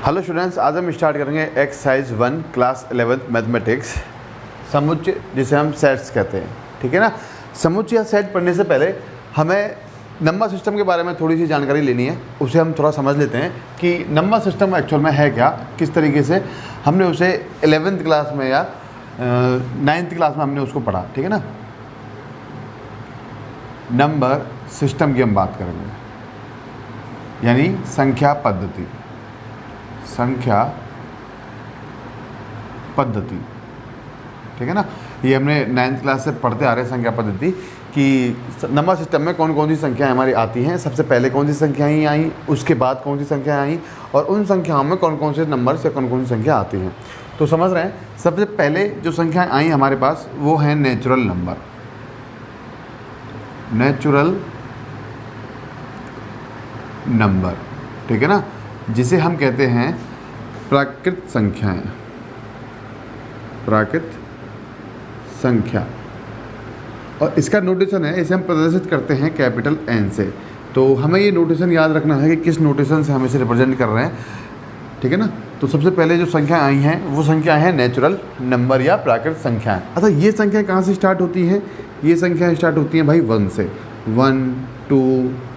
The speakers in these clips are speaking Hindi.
हेलो स्टूडेंट्स, आज हम स्टार्ट करेंगे एक्सरसाइज 1 क्लास 11th मैथमेटिक्स समुच्चय, जिसे हम सेट्स कहते हैं। ठीक है ना। समुच्चय या सेट पढ़ने से पहले हमें नंबर सिस्टम के बारे में थोड़ी सी जानकारी लेनी है। उसे हम थोड़ा समझ लेते हैं कि नंबर सिस्टम एक्चुअल में है क्या, किस तरीके से हमने उसे 11th क्लास में या 9th क्लास में हमने उसको पढ़ा। ठीक है ना। नंबर सिस्टम की हम बात करेंगे, यानी संख्या पद्धति। संख्या पद्धति, ठीक है ना। ये हमने 9th क्लास से पढ़ते आ रहे हैं संख्या पद्धति कि नंबर सिस्टम में कौन कौन सी संख्याएं हमारी आती हैं, सबसे पहले कौन सी संख्याएं आई, उसके बाद कौन सी संख्याएं आई, और उन संख्याओं में कौन कौन से नंबर से कौन कौन सी संख्या आती हैं। तो समझ रहे हैं, सबसे पहले जो संख्याएं आई हमारे पास वो है नेचुरल नंबर। नेचुरल नंबर, ठीक है ना, जिसे हम कहते हैं प्राकृत संख्याएं। प्राकृत संख्या, और इसका नोटेशन है, इसे हम प्रदर्शित करते हैं कैपिटल N से। तो हमें ये नोटेशन याद रखना है कि किस नोटेशन से हम इसे रिप्रेजेंट कर रहे हैं। ठीक है ना। तो सबसे पहले जो संख्याएं आई हैं वो संख्याएं हैं नेचुरल नंबर या प्राकृत संख्याएं। अच्छा, ये संख्याएं कहाँ से स्टार्ट होती हैं? ये संख्याएं स्टार्ट होती हैं भाई 1 से। 1 2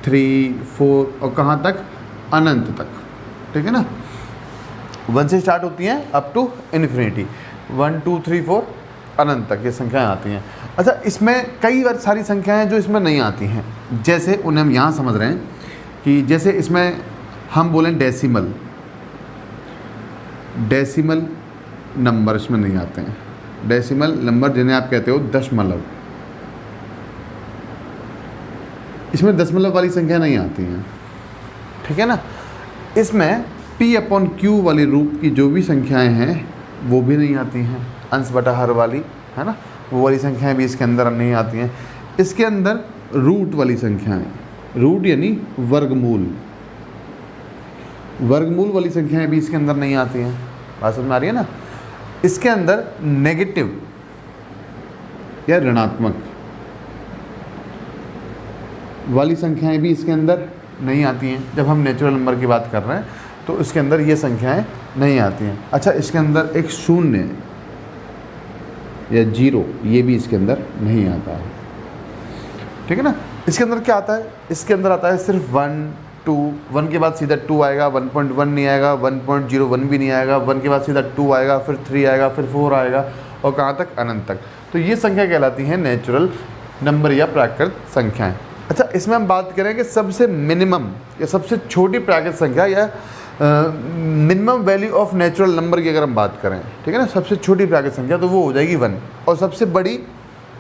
3 4 और कहाँ तक? अनंत तक। ठीक है ना। 1 से स्टार्ट होती हैं अप टू इन्फिनिटी। 1 2 3 4 अनंत तक ये संख्याएं आती हैं। अच्छा, इसमें कई बार सारी संख्याएं हैं जो इसमें नहीं आती हैं, जैसे उन्हें हम यहाँ समझ रहे हैं कि जैसे इसमें हम बोलें डेसिमल। डेसिमल नंबर इसमें नहीं आते हैं। डेसिमल नंबर जिन्हें आप कहते हो दशमलव, इसमें दशमलव वाली संख्या नहीं आती हैं। ठीक है ना। इसमें P/Q वाले रूप की जो भी संख्याएं हैं वो भी नहीं आती हैं। अंश बटा हर वाली, है ना, वो वाली संख्याएं भी इसके अंदर नहीं आती हैं। इसके अंदर रूट वाली संख्याएं, रूट यानी वर्गमूल, वर्गमूल वाली संख्याएं भी इसके अंदर नहीं आती हैं। बात समझ में आ रही है ना। इसके अंदर नेगेटिव या ऋणात्मक वाली संख्याएं भी इसके अंदर नहीं आती हैं। जब हम नेचुरल नंबर की बात कर रहे हैं तो इसके अंदर ये संख्याएं नहीं आती हैं। अच्छा, इसके अंदर एक शून्य या 0 ये भी इसके अंदर नहीं आता है। ठीक है ना। इसके अंदर क्या आता है? इसके अंदर आता है सिर्फ 1 2, 1 के बाद सीधा 2 आएगा, 1.1 नहीं आएगा, 1.01 भी नहीं आएगा, 1 के बाद सीधा 2 आएगा, फिर 3 आएगा, फिर 4 आएगा, और कहाँ तक? अनंत तक। तो ये संख्या कहलाती है नेचुरल नंबर या प्राकृत संख्याएं। अच्छा, इसमें हम बात करेंगे सबसे मिनिमम या सबसे छोटी प्राकृत संख्या या minimum value of natural number की अगर हम बात करें, ठीक है ना, सबसे छोटी प्राकृत संख्या तो वो हो जाएगी 1, और सबसे बड़ी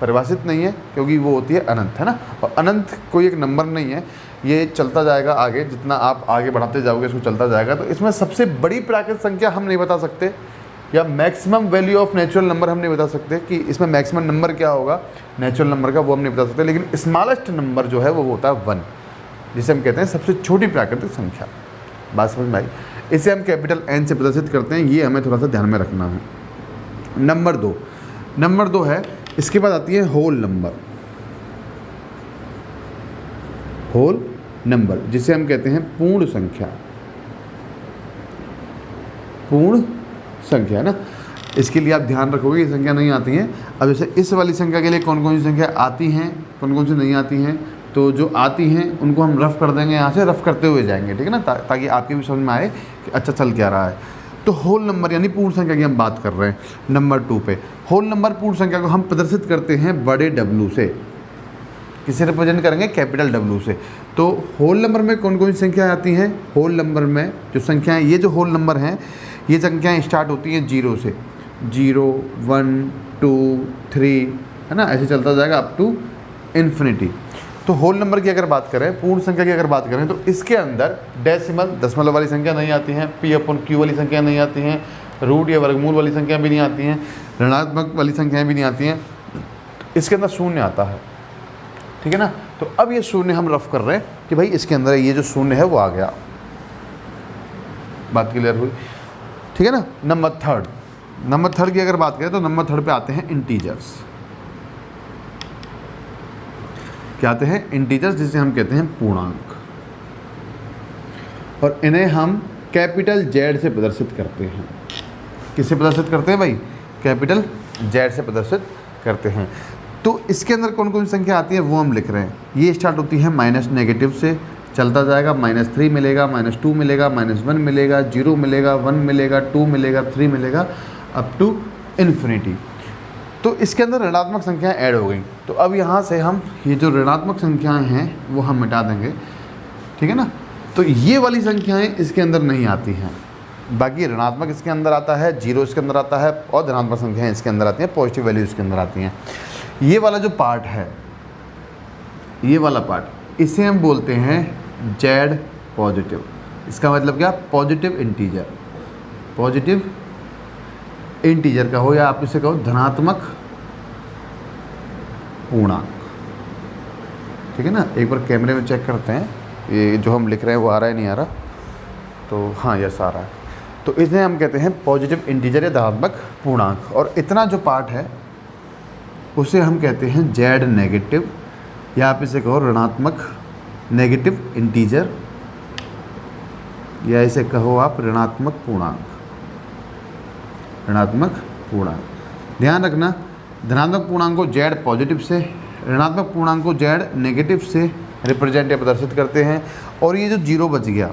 परिभाषित नहीं है क्योंकि वो होती है अनंत, है ना। और अनंत कोई एक नंबर नहीं है, ये चलता जाएगा आगे, जितना आप आगे बढ़ाते जाओगे इसको चलता जाएगा। तो इसमें सबसे बड़ी प्राकृत संख्या हम नहीं बता सकते, या maximum value of natural number हम नहीं बता सकते कि इसमें मैक्सिमम नंबर क्या होगा नेचुरल नंबर का, वो हम नहीं बता सकते। लेकिन स्मॉलेस्ट नंबर जो है वो होता है 1, जिसे हम कहते हैं सबसे छोटी प्राकृतिक संख्या। बात समझ में आई। इसे हम कैपिटल N से प्रदर्शित करते हैं, ये हमें थोड़ा सा ध्यान में रखना है। नंबर 2, नंबर 2 है, इसके बाद आती है होल नंबर। होल नंबर जिसे हम कहते हैं पूर्ण संख्या। पूर्ण संख्या ना, इसके लिए आप ध्यान रखोगे ये संख्या नहीं आती हैं। अब जैसे इस वाली संख्या के लिए कौन कौन सी संख्या आती हैं, कौन कौन सी नहीं आती हैं, तो जो आती हैं उनको हम रफ़ कर देंगे, यहाँ से रफ़ करते हुए जाएंगे। ठीक है ना, ताकि आपके भी समझ में आए कि अच्छा चल क्या रहा है। तो होल नंबर यानी पूर्ण संख्या की हम बात कर रहे हैं नंबर 2 पे। होल नंबर पूर्ण संख्या को हम प्रदर्शित करते हैं बड़े W से। किसे रिप्रेजेंट करेंगे? कैपिटल W से। तो होल नंबर में कौन कौन सी संख्याएँ आती हैं? होल नंबर में जो संख्याएँ, ये जो होल नंबर हैं, ये संख्याएँ स्टार्ट होती हैं 0 से। 0 1 2 3, है ना, ऐसे चलता जाएगा अप टू इन्फिनिटी। तो होल नंबर की अगर बात करें, पूर्ण संख्या की अगर बात करें, तो इसके अंदर डेसिमल दशमलव वाली संख्या नहीं आती हैं, P/Q वाली संख्या नहीं आती हैं, रूट या वर्गमूल वाली संख्या भी नहीं आती हैं, ऋणात्मक वाली संख्याएं भी नहीं आती हैं। इसके अंदर शून्य आता है। ठीक है ना। तो अब ये शून्य हम रफ कर रहे हैं कि भाई इसके अंदर ये जो शून्य है वो आ गया। बात क्लियर हुई? ठीक है ना। नंबर 3, नंबर 3 की अगर बात करें तो नंबर 3 पे आते हैं इंटीजर्स। क्या आते हैं? इंटीजर्स, जिसे हम कहते हैं पूर्णांक। और इन्हें हम कैपिटल जेड से प्रदर्शित करते हैं। किससे प्रदर्शित करते हैं भाई? कैपिटल जेड से प्रदर्शित करते हैं। तो इसके अंदर कौन कौन सी संख्या आती है वो हम लिख रहे हैं। ये स्टार्ट होती है माइनस नेगेटिव से, चलता जाएगा, -3 मिलेगा, -2 मिलेगा, -1 मिलेगा, 0 मिलेगा, 1 मिलेगा, 2 मिलेगा, 3 मिलेगा, अप टू इन्फिनिटी। तो इसके अंदर ऋणात्मक संख्याएं ऐड हो गई। तो अब यहाँ से हम ये जो ऋणात्मक संख्याएं हैं वो हम मिटा देंगे, ठीक है ना। तो ये वाली संख्याएं इसके अंदर नहीं आती हैं, बाकी ऋणात्मक इसके अंदर आता है, 0 इसके अंदर आता है, और धनात्मक संख्याएं इसके अंदर आती हैं, पॉजिटिव वैल्यू इसके अंदर आती हैं। ये वाला जो पार्ट है, ये वाला पार्ट, इसे हम बोलते हैं जेड पॉजिटिव। इसका मतलब क्या? Positive integer. पॉजिटिव इंटीजर का हो या आप इसे कहो धनात्मक पूर्णांक, ठीक है ना। एक बार कैमरे में चेक करते हैं ये जो हम लिख रहे हैं वो आ रहा है नहीं आ रहा। तो हाँ, यस आ रहा है। तो इसे हम कहते हैं पॉजिटिव इंटीजर या धनात्मक पूर्णांक। और इतना जो पार्ट है उसे हम कहते हैं जेड नेगेटिव, या आप इसे कहो ऋणात्मक नेगेटिव इंटीजर, या इसे कहो आप ऋणात्मक पूर्णांक। ऋणात्मक पूर्णांक, ध्यान रखना, धनात्मक पूर्णांक को जेड पॉजिटिव से, ऋणात्मक पूर्णांक को जेड नेगेटिव से रिप्रेजेंट या प्रदर्शित करते हैं। और ये जो 0 बच गया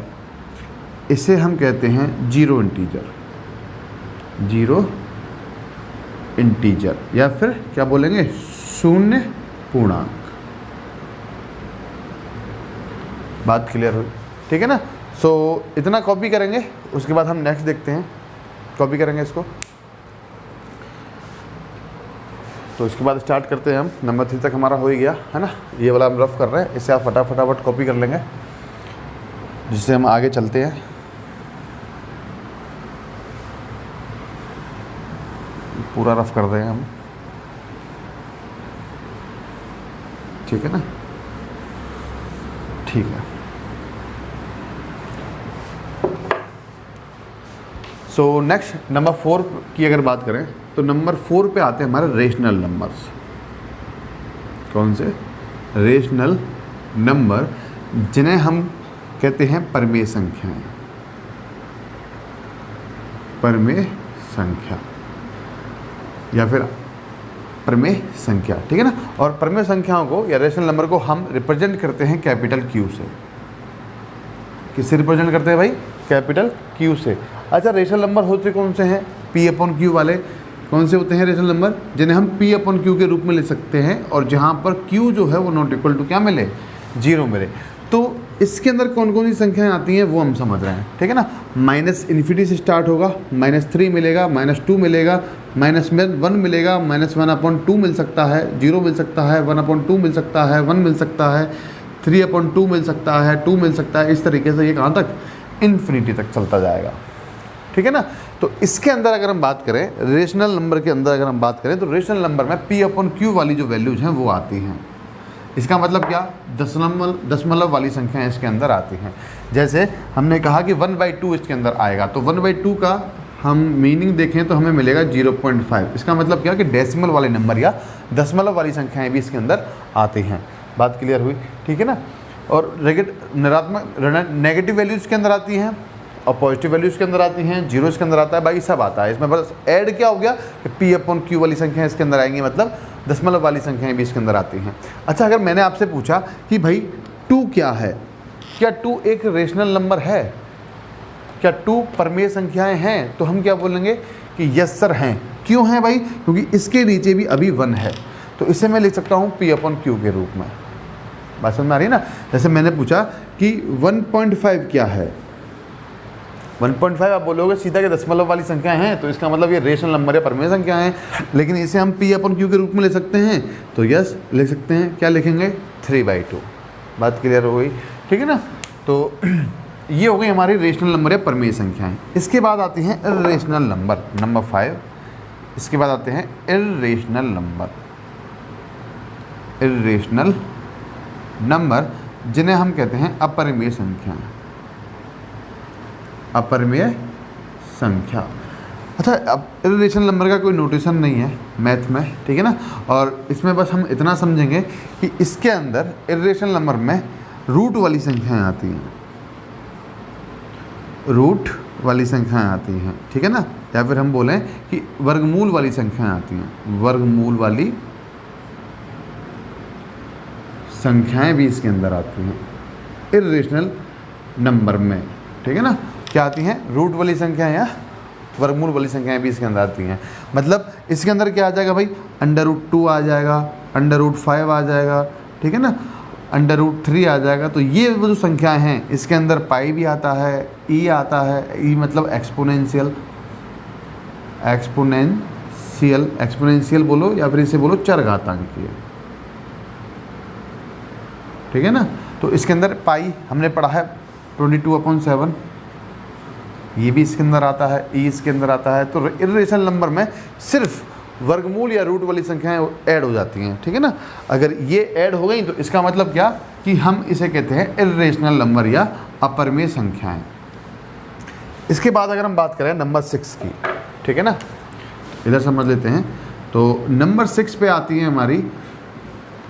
इसे हम कहते हैं जीरो इंटीजर। जीरो इंटीजर, या फिर क्या बोलेंगे? शून्य पूर्णांक। बात क्लियर हुई, ठीक है ना। सो इतना कॉपी करेंगे, उसके बाद हम नेक्स्ट देखते हैं। कॉपी करेंगे इसको, तो इसके बाद स्टार्ट करते हैं हम। नंबर 3 तक हमारा हो ही गया है ना। ये वाला हम रफ कर रहे हैं, इसे आप फटाफट कॉपी कर लेंगे, जिससे हम आगे चलते हैं। पूरा रफ कर देंगे हम, ठीक है ना। ठीक है। सो नेक्स्ट नंबर 4 की अगर बात करें तो नंबर 4 पे आते हैं हमारे रेशनल नंबर्स। कौन से? रेशनल नंबर, जिन्हें हम कहते हैं परमेय संख्याएं। परमेय संख्या या फिर परमेय संख्या, ठीक है ना। और परमेय संख्याओं को या रेशनल नंबर को हम रिप्रेजेंट करते हैं कैपिटल क्यू से। किससे रिप्रेजेंट करते हैं भाई? कैपिटल क्यू से। अच्छा, रेशनल नंबर होते कौन से हैं? P/Q वाले। कौन से होते हैं रेशनल नंबर? जिन्हें हम P/Q के रूप में ले सकते हैं, और जहाँ पर Q जो है वो नॉट इक्वल टू क्या मिले? 0 मिले। तो इसके अंदर कौन कौन सी संख्याएं आती हैं वो हम समझ रहे हैं, ठीक है ना। -∞ से स्टार्ट होगा, -3 मिलेगा, -2 मिलेगा, -1 मिलेगा, -1/2 मिल सकता है, 0 मिल सकता है, 1/2 मिल सकता है, 1 मिल सकता है, 3/2 मिल सकता है, 2 मिल सकता है। इस तरीके से ये कहाँ तक? इन्फिनिटी तक चलता जाएगा, ठीक है ना। तो इसके अंदर अगर हम बात करें, रेशनल नंबर के अंदर अगर हम बात करें, तो रेशनल नंबर में P/Q वाली जो वैल्यूज हैं वो आती हैं। इसका मतलब क्या? दशमलव वाली संख्याएं इसके अंदर आती हैं। जैसे हमने कहा कि 1/2 इसके अंदर आएगा, तो 1/2 का हम मीनिंग देखें तो हमें मिलेगा 0.5। इसका मतलब क्या कि डेसिमल वाले नंबर या दशमलव वाली संख्याएं भी इसके अंदर आती हैं। बात क्लियर हुई, ठीक है ना। और नेगेटिव वैल्यूज़ के अंदर आती हैं, और पॉजिटिव वैल्यूज़ के अंदर आती हैं, 0 इसके अंदर आता है, बाकी सब आता है। इसमें बस ऐड क्या हो गया कि P/Q वाली संख्याएं इसके अंदर आएंगी, मतलब दशमलव वाली संख्याएं भी इसके अंदर आती हैं। अच्छा, अगर मैंने आपसे पूछा कि भाई 2 क्या है, क्या 2 एक रेशनल नंबर है? क्या 2 परमेय संख्याएं हैं? तो हम क्या बोलेंगे कि यस सर हैं। क्यों हैं भाई? क्योंकि इसके नीचे भी अभी 1 है, तो इसे मैं लिख सकता हूँ P/Q के रूप में। बात समझ में आ रही है ना। जैसे मैंने पूछा कि 1.5 क्या है, 1.5 आप बोलोगे सीधा कि दशमलव वाली संख्याएं हैं, तो इसका मतलब ये रेशनल नंबर है, परमेय संख्या है। लेकिन इसे हम P/Q के रूप में ले सकते हैं, तो यस ले सकते हैं। क्या लिखेंगे? 3/2। बात क्लियर हो गई, ठीक है ना। तो ये हो गई हमारी रेशनल नंबर या परमेय संख्याएं। इसके बाद आती हैं इर्रेशनल नंबर, नंबर 5। इसके बाद आते हैं इर्रेशनल नंबर। इर्रेशनल नंबर जिन्हें हम कहते हैं अपरिमेय संख्याएं। अपरिमेय संख्या। अच्छा, अब इर्रेशनल नंबर का कोई नोटेशन नहीं है मैथ में, ठीक है ना। और इसमें बस हम इतना समझेंगे कि इसके अंदर इर्रेशनल नंबर में रूट वाली संख्याएं आती हैं। रूट वाली संख्याएं आती हैं, ठीक है ना, या फिर हम बोलें कि वर्गमूल वाली संख्याएं आती हैं, वर्गमूल वाली संख्याएं भी इसके अंदर आती हैं इर्रेशनल नंबर में, ठीक है ना। क्या आती हैं? रूट वाली संख्याएं या वर्गमूल वाली संख्याएं भी इसके अंदर आती हैं। मतलब इसके अंदर क्या आ जाएगा भाई? √2 आ जाएगा, √5 आ जाएगा, ठीक है ना, √3 आ जाएगा। तो ये वो जो संख्याएं हैं इसके अंदर पाई भी आता है, ई आता है, ई मतलब एक्सपोनेंशियल, एक्सपोनेंशियल बोलो या फिर इसे बोलो चरघातांकीय, ठीक है ना। तो इसके अंदर पाई हमने पढ़ा है 22/7, ये भी इसके अंदर आता है, ई इसके अंदर आता है। तो इर्रेशनल नंबर में सिर्फ वर्गमूल या रूट वाली संख्याएं ऐड हो जाती हैं, ठीक है ना। अगर ये ऐड हो गई तो इसका मतलब क्या कि हम इसे कहते हैं इर्रेशनल नंबर या अपरिमेय संख्याएं। इसके बाद अगर हम बात करें नंबर 6 की, ठीक है ना, इधर समझ लेते हैं। तो नंबर 6 पे आती है हमारी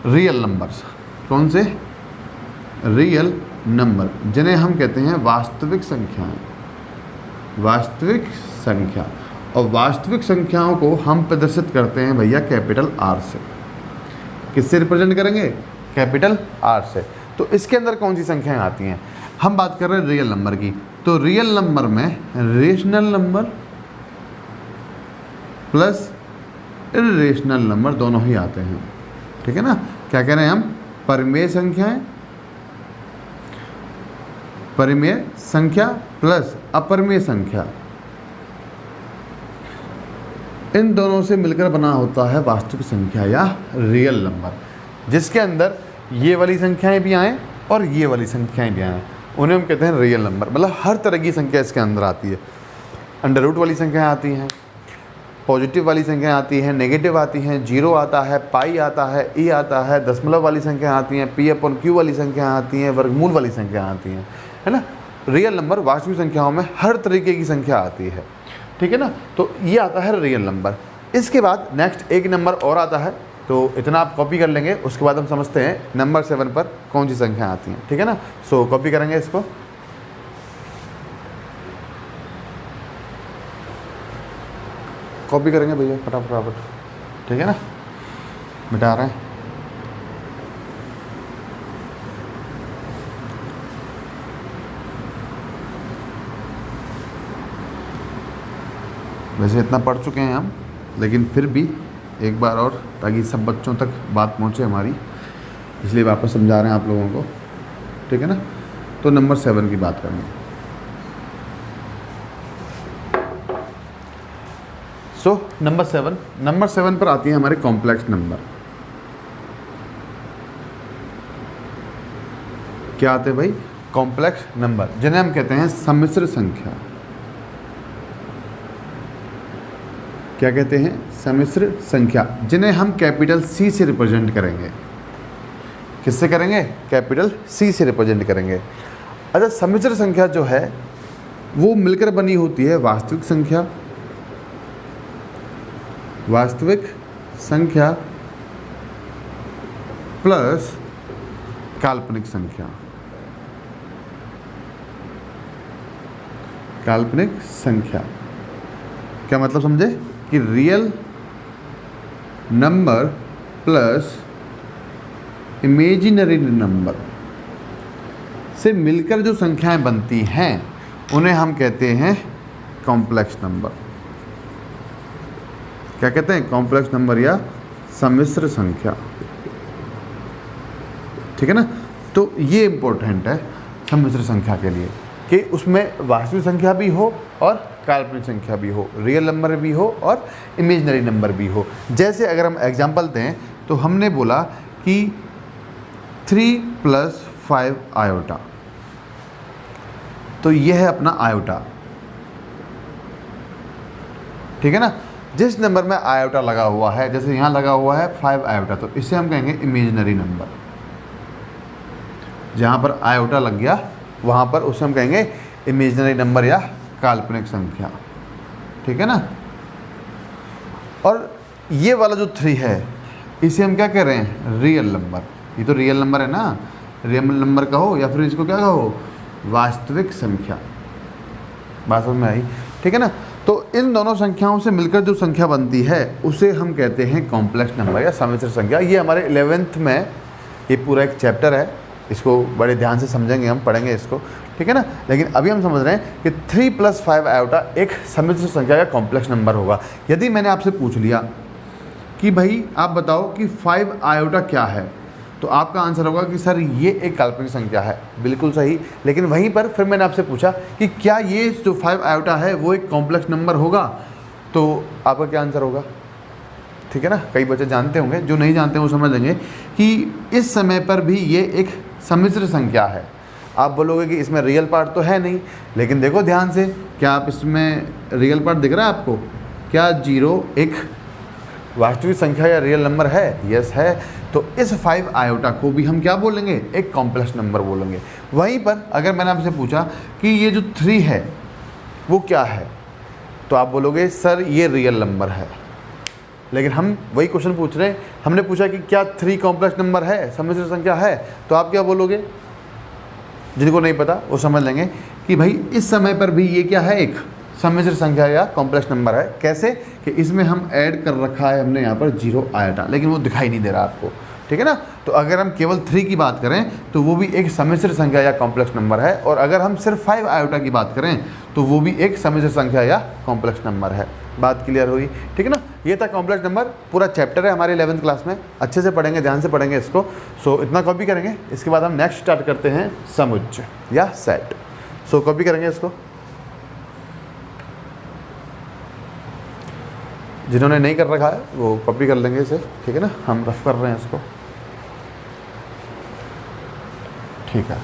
रियल नंबर्स। कौन से? रियल नंबर, जिन्हें हम कहते हैं वास्तविक संख्याएं, वास्तविक संख्या। और वास्तविक संख्याओं को हम प्रदर्शित करते हैं भैया कैपिटल आर से। किससे रिप्रेजेंट करेंगे? कैपिटल आर से। तो इसके अंदर कौन सी संख्याएं आती हैं? हम बात कर रहे हैं रियल नंबर की। तो रियल नंबर में rational number plus irrational number दोनों ही आते हैं, ठीक है ना। क्या कह रहे हैं हम? परिमेय संख्याएं, परिमेय संख्या प्लस अपरिमेय संख्या, इन दोनों से मिलकर बना होता है वास्तविक संख्या या रियल नंबर, जिसके अंदर ये वाली संख्याएं भी आएँ और ये वाली संख्याएं भी आएँ, उन्हें हम कहते हैं रियल नंबर। मतलब हर तरह की संख्या इसके अंदर आती है। अंडर रूट वाली संख्याएं आती हैं, पॉजिटिव वाली संख्याएं आती हैं, नेगेटिव आती हैं, जीरो आता है, पाई आता है, ई आता है, दशमलव वाली संख्याएं आती हैं, P/Q वाली संख्याएं आती हैं, वर्गमूल वाली संख्याएं आती हैं, है ना। रियल नंबर वास्तविक संख्याओं में हर तरीके की संख्या आती है, ठीक है ना। तो ये आता है रियल नंबर। इसके बाद नेक्स्ट एक नंबर और आता है, तो इतना आप कॉपी कर लेंगे। उसके बाद हम समझते हैं नंबर 7 पर कौन सी संख्या आती हैं, ठीक है ना। सो कॉपी करेंगे इसको। कॉपी करेंगे भैया फटाफट, ठीक है ना, मिटा रहे हैं। वैसे इतना पढ़ चुके हैं हम, लेकिन फिर भी एक बार और, ताकि सब बच्चों तक बात पहुंचे हमारी, इसलिए वापस समझा रहे हैं आप लोगों को, ठीक है ना। तो नंबर 7 की बात करेंगे। सो नंबर 7 पर आती है हमारे कॉम्प्लेक्स नंबर। क्या आते हैं भाई? कॉम्प्लेक्स नंबर, जिन्हें हम कहते हैं सम्मिश्र संख्या। क्या कहते हैं? सम्मिश्र संख्या, जिन्हें हम कैपिटल C से रिप्रेजेंट करेंगे। किससे करेंगे? कैपिटल C से रिप्रेजेंट करेंगे। अच्छा, सम्मिश्र संख्या जो है वो मिलकर बनी होती है वास्तविक संख्या, वास्तविक संख्या प्लस काल्पनिक संख्या, काल्पनिक संख्या। क्या मतलब समझे? कि real number plus imaginary number से मिलकर जो संख्याएं बनती हैं उन्हें हम कहते हैं कॉम्प्लेक्स नंबर। क्या कहते हैं? कॉम्प्लेक्स नंबर या सम्मिश्र संख्या, ठीक है ना। तो ये इम्पोर्टेंट है सम्मिश्र संख्या के लिए कि उसमें वास्तविक संख्या भी हो और काल्पनिक संख्या भी हो, रियल नंबर भी हो और इमेजिनरी नंबर भी हो। जैसे अगर हम एग्जांपल दें तो हमने बोला कि 3 + 5 आयोटा, तो यह है अपना आयोटा, ठीक है ना। जिस नंबर में आयोटा लगा हुआ है, जैसे यहाँ लगा हुआ है 5 आयोटा, तो इसे हम कहेंगे इमेजिनरी नंबर। जहाँ पर आयोटा लग गया वहाँ पर उसे हम कहेंगे इमेजिनरी नंबर या काल्पनिक संख्या, ठीक है ना। और ये वाला जो 3 है इसे हम क्या कह रहे हैं? Real number. ये तो रियल नंबर है ना, रियल नंबर कहो या फिर इसको क्या कहो? वास्तविक संख्या, बात समझ में आई? ठीक है ना। तो इन दोनों संख्याओं से मिलकर जो संख्या बनती है उसे हम कहते हैं कॉम्प्लेक्स नंबर या सम्मिश्र संख्या। ये हमारे 11th में ये पूरा एक चैप्टर है, इसको बड़े ध्यान से समझेंगे, हम पढ़ेंगे इसको, ठीक है ना। लेकिन अभी हम समझ रहे हैं कि 3 + 5 आयोटा एक सम्मिश्र संख्या या कॉम्प्लेक्स नंबर होगा। यदि मैंने आपसे पूछ लिया कि भाई आप बताओ कि 5 आयोटा क्या है, तो आपका आंसर होगा कि सर ये एक काल्पनिक संख्या है। बिल्कुल सही। लेकिन वहीं पर फिर मैंने आपसे पूछा कि क्या ये जो 5 आयोटा है वो एक कॉम्प्लेक्स नंबर होगा, तो आपका क्या आंसर होगा? ठीक है ना। कई बच्चे जानते होंगे, जो नहीं जानते वो समझ लेंगे कि इस समय पर भी ये एक सम्मिश्र संख्या है। आप बोलोगे कि इसमें रियल पार्ट तो है नहीं, लेकिन देखो ध्यान से, क्या आप इसमें रियल पार्ट दिख रहा है आपको? क्या 0 एक वास्तविक संख्या या रियल नंबर है? यस है। तो इस 5 आयोटा को भी हम क्या बोलेंगे? एक कॉम्प्लेक्स नंबर बोलेंगे। वहीं पर अगर मैंने आपसे पूछा कि ये जो 3 है वो क्या है, तो आप बोलोगे सर ये रियल नंबर है। लेकिन हम वही क्वेश्चन पूछ रहे हैं, हमने पूछा कि क्या 3 कॉम्प्लेक्स नंबर है, सम्मिश्र संख्या है, तो आप क्या बोलोगे? जिनको नहीं पता वो समझ लेंगे कि भाई इस समय पर भी ये क्या है? एक सम्मिश्र संख्या या कॉम्प्लेक्स नंबर है। कैसे कि इसमें हम ऐड कर रखा है हमने यहाँ पर 0 आयोटा, लेकिन वो दिखाई नहीं दे रहा आपको, ठीक है ना। तो अगर हम केवल 3 की बात करें तो वो भी एक सम्मिश्र संख्या या कॉम्प्लेक्स नंबर है, और अगर हम सिर्फ 5 आयोटा की बात करें तो वो भी एक सम्मिश्र संख्या या कॉम्प्लेक्स नंबर है। बात क्लियर हुई? ठीक है ना। ये था कॉम्प्लेक्स नंबर, पूरा चैप्टर है हमारे 11th क्लास में, अच्छे से पढ़ेंगे, ध्यान से पढ़ेंगे इसको। सो इतना कॉपी करेंगे, इसके बाद हम नेक्स्ट स्टार्ट करते हैं समुच्चय या सेट। सो कॉपी करेंगे इसको, जिन्होंने नहीं कर रखा है वो कॉपी कर लेंगे इसे, ठीक है ना। हम रफ कर रहे हैं इसको, ठीक है।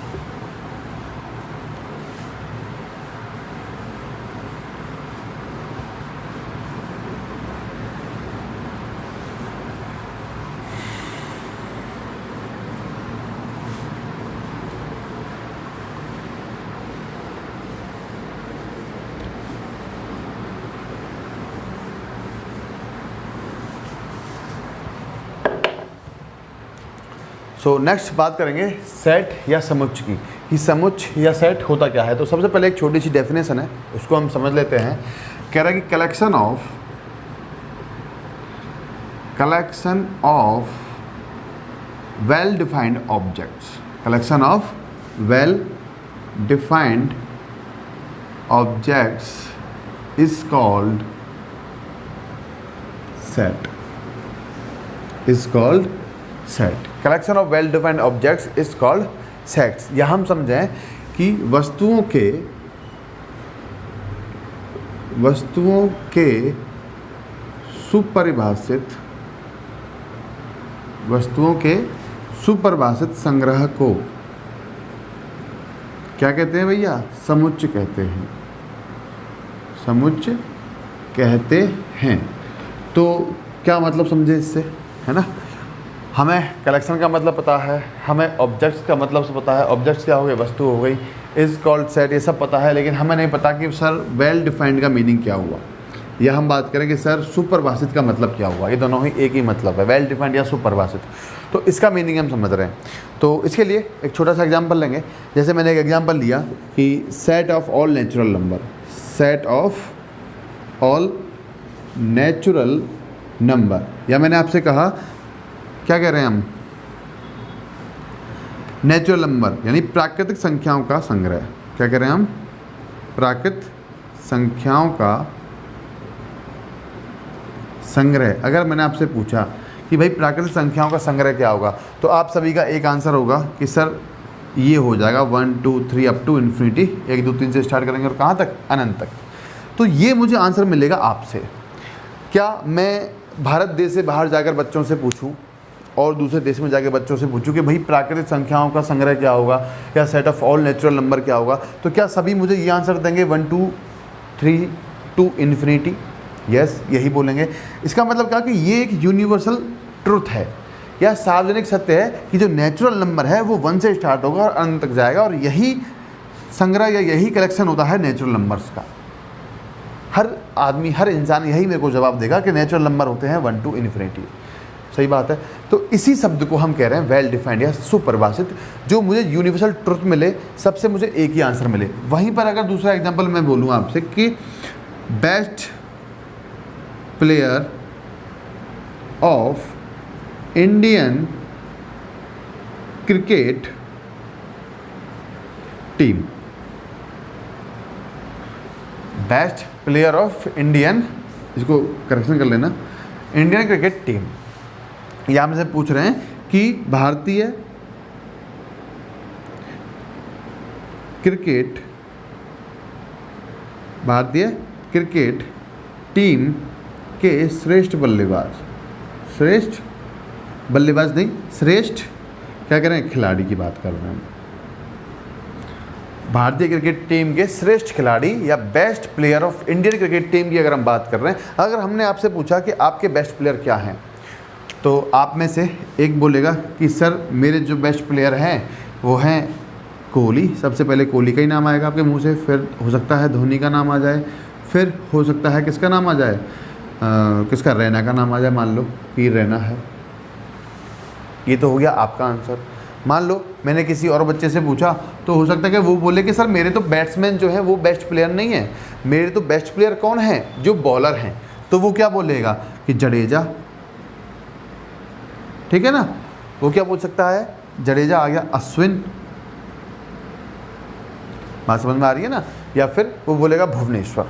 सो नेक्स्ट बात करेंगे सेट या समुच्चय की, कि समुच्चय या सेट होता क्या है। तो सबसे पहले एक छोटी सी डेफिनेशन है, उसको हम समझ लेते हैं। कह रहा है कि collection of well defined objects, collection of well defined objects is called set, collection of well defined objects is called sets. या हम समझें कि वस्तुओं के सुपरिभाषित संग्रह को क्या कहते हैं भैया? समुच्चय कहते हैं, समुच्चय कहते हैं। तो क्या मतलब समझे इससे, है ना। हमें कलेक्शन का मतलब पता है, हमें ऑब्जेक्ट्स का मतलब से पता है, ऑब्जेक्ट्स क्या हो गए? वस्तु हो गई, इज कॉल्ड सेट, ये सब पता है। लेकिन हमें नहीं पता कि सर वेल डिफाइंड का मीनिंग क्या हुआ, या हम बात करें कि सर सुपरिभाषित का मतलब क्या हुआ। ये दोनों ही एक ही मतलब है, वेल डिफाइंड या सुपरिभाषित। तो इसका मीनिंग हम समझ रहे हैं। तो इसके लिए एक छोटा सा एग्जाम्पल लेंगे। जैसे मैंने एक एग्जाम्पल लिया कि set of all natural number, set of all natural number, या मैंने आपसे कहा क्या कह रहे हैं हम? नेचुरल नंबर यानी प्राकृतिक संख्याओं का संग्रह। क्या कह रहे हैं हम? प्राकृतिक संख्याओं का संग्रह। अगर मैंने आपसे पूछा कि भाई प्राकृतिक संख्याओं का संग्रह क्या होगा, तो आप सभी का एक आंसर होगा कि सर ये हो जाएगा 1 2 3 अप टू इन्फिनिटी, 1 2 3 से स्टार्ट करेंगे और कहाँ तक? अनंत तक। तो ये मुझे आंसर मिलेगा आपसे। क्या मैं भारत देश से बाहर जाकर बच्चों से पूछूं और दूसरे देश में जाकर बच्चों से पूछूं कि भाई प्राकृतिक संख्याओं का संग्रह क्या होगा या set of all natural number क्या होगा, तो क्या सभी मुझे ये आंसर देंगे 1 2 3 टू इन्फिनिटी? यस, यही बोलेंगे। इसका मतलब क्या कि ये एक यूनिवर्सल ट्रुथ है या सार्वजनिक सत्य है कि जो नेचुरल नंबर है वो 1 से स्टार्ट होगा और अनंत तक जाएगा, और यही संग्रह या यही कलेक्शन होता है नेचुरल नंबर्स का। हर आदमी, हर इंसान यही मेरे को जवाब देगा कि नेचुरल नंबर होते हैं 1 टू इन्फिनिटी। सही बात है। तो इसी शब्द को हम कह रहे हैं वेल डिफाइंड या सुपरिभाषित, जो मुझे यूनिवर्सल ट्रुथ मिले, सबसे मुझे एक ही आंसर मिले। वहीं पर अगर दूसरा एग्जांपल मैं बोलूँ आपसे कि best player of Indian cricket team, best player of Indian, इसको करेक्शन कर लेना, इंडियन क्रिकेट टीम। यहां हमसे पूछ रहे हैं कि भारतीय क्रिकेट टीम के श्रेष्ठ बल्लेबाज नहीं, श्रेष्ठ क्या करें, खिलाड़ी की बात कर रहे हैं। भारतीय क्रिकेट टीम के श्रेष्ठ खिलाड़ी या best player of Indian cricket team की अगर हम बात कर रहे हैं, अगर हमने आपसे पूछा कि आपके बेस्ट प्लेयर क्या हैं, तो आप में से एक बोलेगा कि सर मेरे जो बेस्ट प्लेयर हैं वो हैं कोहली। सबसे पहले कोहली का ही नाम आएगा आपके मुंह से, फिर हो सकता है धोनी का नाम आ जाए, फिर हो सकता है किसका नाम आ जाए, किसका, रैना का नाम आ जाए, मान लो कि रैना है। ये तो हो गया आपका आंसर। मान लो मैंने किसी और बच्चे से पूछा तो हो सकता है कि वो बोले कि सर मेरे तो बैट्समैन जो है वो बेस्ट प्लेयर नहीं है, मेरे तो बेस्ट प्लेयर कौन है, जो बॉलर हैं। तो वो क्या बोलेगा कि जडेजा, ठीक है ना, वो क्या बोल सकता है, जडेजा आ गया, अश्विन, बात समझ में आ रही है ना। या फिर वो बोलेगा भुवनेश्वर।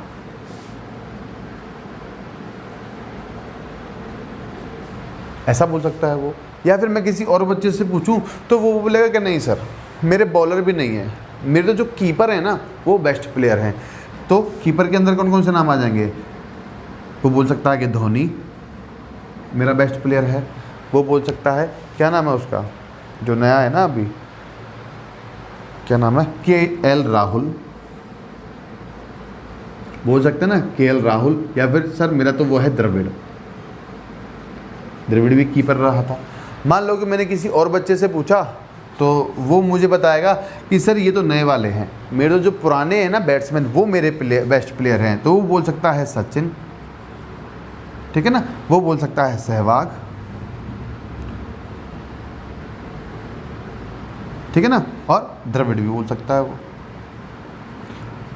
ऐसा बोल सकता है वो। या फिर मैं किसी और बच्चे से पूछूं तो वो बोलेगा कि नहीं सर मेरे बॉलर भी नहीं है, मेरे तो जो कीपर है ना वो बेस्ट प्लेयर हैं। तो कीपर के अंदर कौन कौन से नाम आ जाएंगे, वो बोल सकता है कि धोनी मेरा बेस्ट प्लेयर है, वो बोल सकता है, क्या नाम है उसका जो नया है ना अभी, क्या नाम है, KL राहुल, बोल सकते हैं ना KL राहुल। या फिर सर मेरा तो वो है द्रविड़ भी कीपर रहा था। मान लो कि मैंने किसी और बच्चे से पूछा तो वो मुझे बताएगा कि सर ये तो नए वाले हैं, मेरे जो पुराने हैं ना बैट्समैन वो मेरे बेस्ट प्लेयर हैं। तो वो बोल सकता है सचिन, ठीक है ना, वो बोल सकता है सहवाग, ठीक है ना, और द्रविड़ भी बोल सकता है वो।